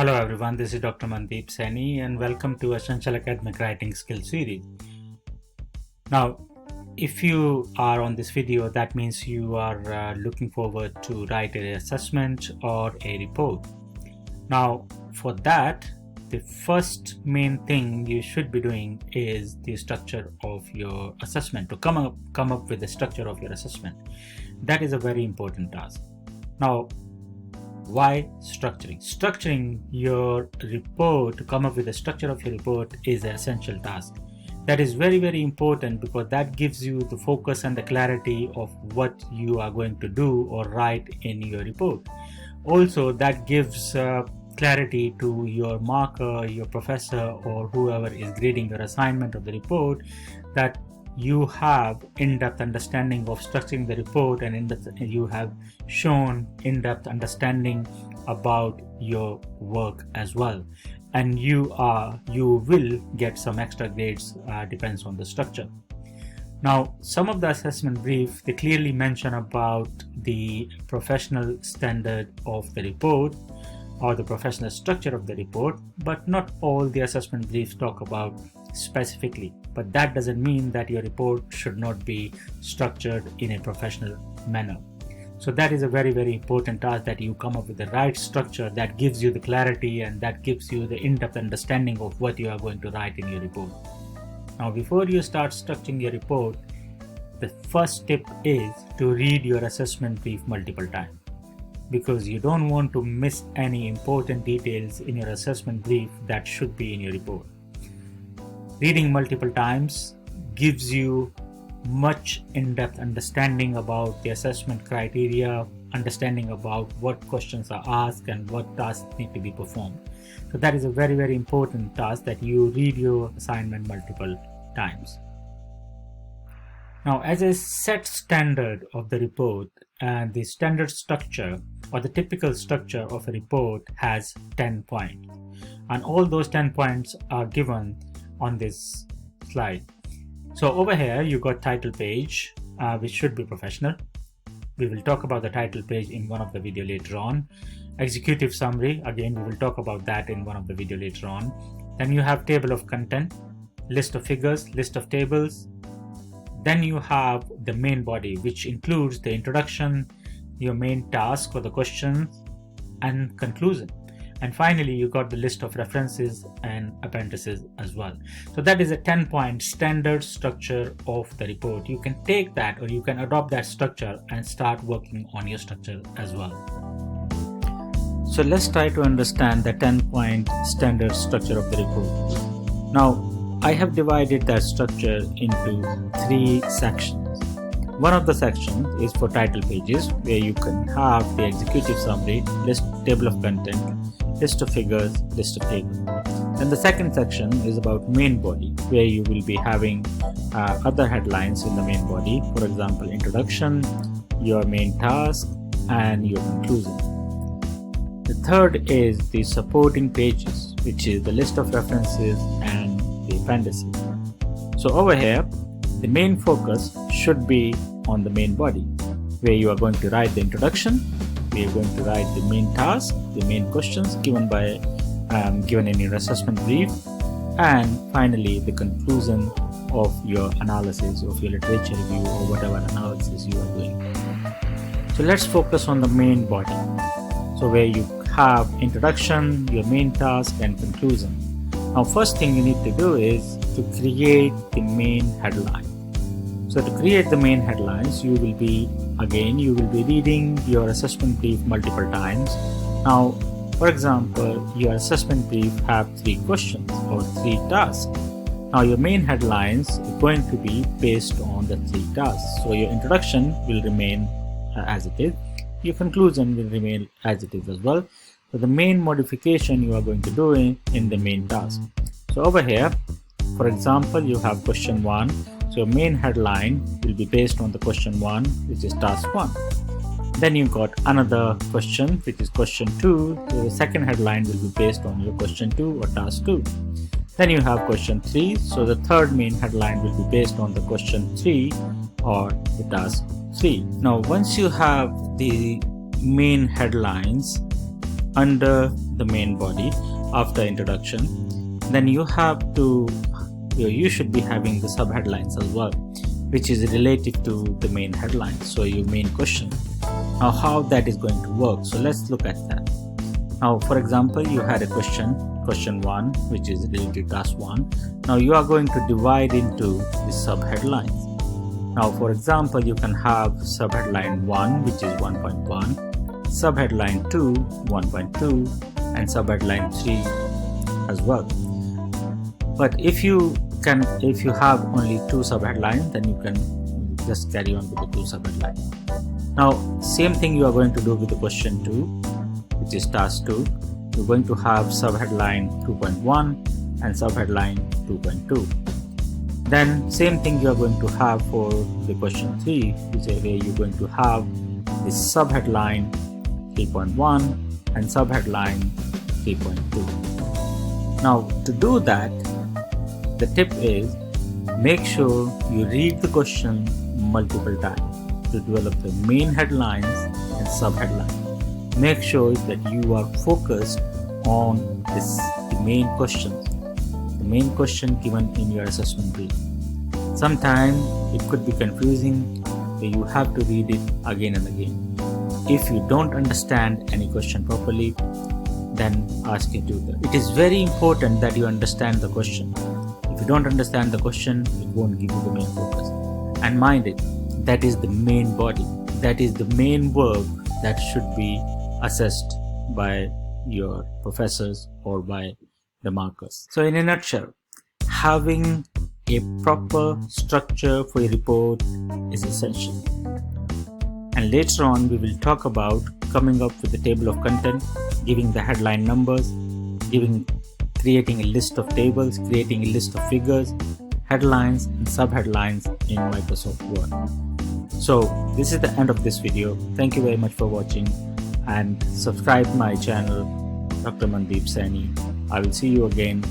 Hello everyone, this is Dr. Mandeep Saini and welcome to Essential Academic Writing Skill Series. Now, if you are on this video, that means you are looking forward to write an assessment or a report. Now, for that, the first main thing you should be doing is the structure of your assessment, to come up with the structure of your assessment. That is a very important task. Now, why structuring? Structuring your report, to come up with the structure of your report, is an essential task. That is very, very important because that gives you the focus and the clarity of what you are going to do or write in your report. Also, that gives clarity to your marker, your professor, or whoever is grading your assignment of the report, that you have in-depth understanding of structuring the report, and you have shown in-depth understanding about your work as well, and you will get some extra grades, depends on the structure. Now, some of the assessment brief, they clearly mention about the professional standard of the report or the professional structure of the report, but not all the assessment briefs talk about specifically. But that doesn't mean that your report should not be structured in a professional manner. So that is a very, very important task, that you come up with the right structure that gives you the clarity and that gives you the in-depth understanding of what you are going to write in your report. Now, before you start structuring your report, the first tip is to read your assessment brief multiple times, because you don't want to miss any important details in your assessment brief that should be in your report. Reading multiple times gives you much in-depth understanding about the assessment criteria, understanding about what questions are asked and what tasks need to be performed. So that is a very, very important task, that you read your assignment multiple times. Now, as a set standard of the report, and the standard structure or the typical structure of a report has 10 points, and all those 10 points are given on this slide. So over here you got title page, which should be professional. We will talk about the title page in one of the video later on. Executive summary, again we will talk about that in one of the video later on. Then you have table of content, list of figures, list of tables. Then you have the main body, which includes the introduction, your main task or the questions, and conclusion. And finally, you got the list of references and appendices as well. So that is a 10-point standard structure of the report. You can take that, or you can adopt that structure and start working on your structure as well. So let's try to understand the 10-point standard structure of the report. Now, I have divided that structure into 3 sections. One of the sections is for title pages, where you can have the executive summary, list, table of content, list of figures, list of tables. Then the second section is about main body, where you will be having other headlines in the main body. For example, introduction, your main task, and your conclusion. The third is the supporting pages, which is the list of references and the appendices. So over here, the main focus should be on the main body, where you are going to write the introduction, where you're going to write the main task, the main questions given in your assessment brief, and finally the conclusion of your analysis of your literature review or whatever analysis you are doing. So let's focus on the main body. So where you have introduction, your main task, and conclusion. Now, first thing you need to do is to create the main headline. So to create the main headlines, you will be reading your assessment brief multiple times. Now, for example, your assessment brief have 3 questions or 3 tasks. Now, your main headlines are going to be based on the 3 tasks. So your introduction will remain as it is. Your conclusion will remain as it is as well. So the main modification you are going to do in the main task. So over here, for example, you have question 1. So your main headline will be based on the question 1, which is task 1. Then you got another question, which is question 2. So the second headline will be based on your question 2 or task 2. Then you have question 3. So the third main headline will be based on the question 3 or the task 3. Now, once you have the main headlines, under the main body after introduction, then you should be having the subheadlines as well, which is relative to the main headline, so your main question. Now how that is going to work, so let's look at that. Now for example, you had a question 1, which is related to task 1. Now you are going to divide into the subheadlines. Now for example, you can have subheadline 1, which is 1.1, subheadline 2, 1.2, and subheadline 3 as well. But if you have only 2 subheadlines, then you can just carry on with the 2 subheadlines. Now same thing you are going to do with the question 2, which is task 2. You're going to have subheadline 2.1 and subheadline 2.2. Then same thing you are going to have for the question 3, which is where you're going to have the subheadline 3.1 and subheadline 3.2. Now to do that, the tip is make sure you read the question multiple times to develop the main headlines and subheadlines. Make sure that you are focused on the main questions, the main question given in your assessment brief. Sometimes it could be confusing, so you have to read it again and again. If you don't understand any question properly, then ask your tutor. It is very important that you understand the question. If you don't understand the question, it won't give you the main focus. And mind it, that is the main body, that is the main work that should be assessed by your professors or by the markers. So in a nutshell, having a proper structure for a report is essential. And later on we will talk about coming up with a table of content, giving the headline numbers, creating a list of tables, creating a list of figures, headlines and subheadlines in Microsoft Word. So this is the end of this video. Thank you very much for watching, and subscribe my channel, Dr. Mandeep Saini. I will see you again